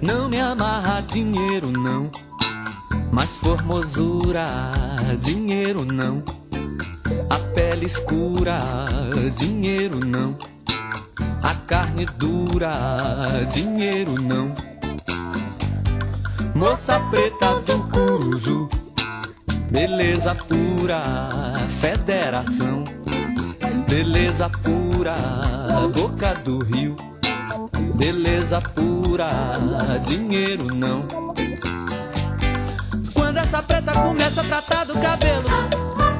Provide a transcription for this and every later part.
Não me amarra dinheiro não, mas formosura, dinheiro não. A pele escura, dinheiro não. A carne dura, dinheiro não. Moça preta do Curuzu, beleza pura, federação. Beleza pura, boca do rio. Beleza pura, dinheiro não. Quando essa preta começa a tratar do cabelo,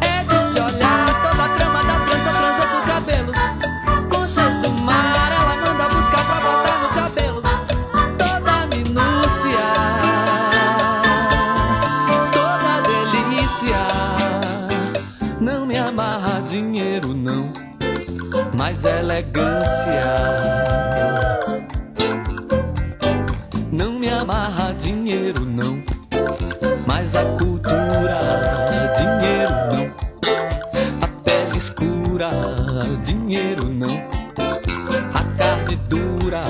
é de se olhar toda a trama da trança, trança do cabelo. Conchas do mar, ela manda buscar pra botar no cabelo. Toda a minúcia, toda a delícia. Não me amarra dinheiro não, mas elegância. Não me amarra dinheiro não, mas a cultura, dinheiro não. A pele escura, dinheiro não. A carne dura,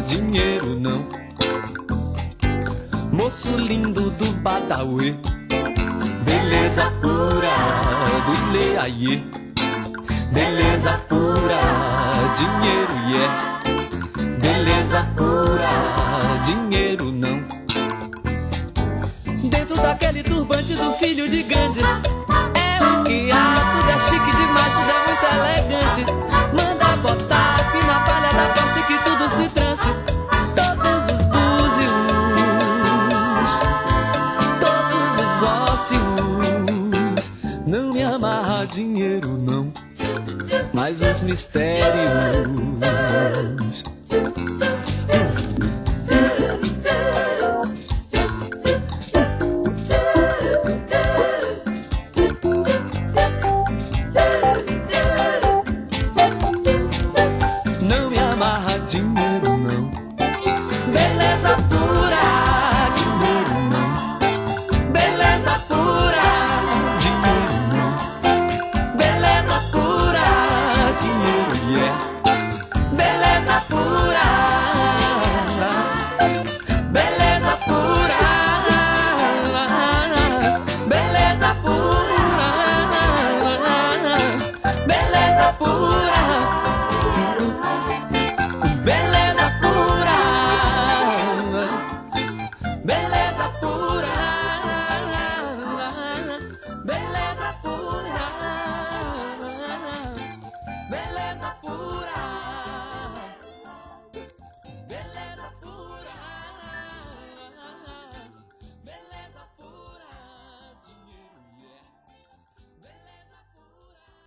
dinheiro não. Moço lindo do Badawi, beleza pura do Leaie. Beleza pura, dinheiro yeah. Beleza pura, dinheiro não. Dentro daquele turbante do filho de Gandhi, é o que há, tudo é chique demais, tudo é muito elegante. Manda botar fina palha da costa e que tudo se trance. Todos os búzios, todos os ósseos. Não me amarra dinheiro não, mas os mistérios.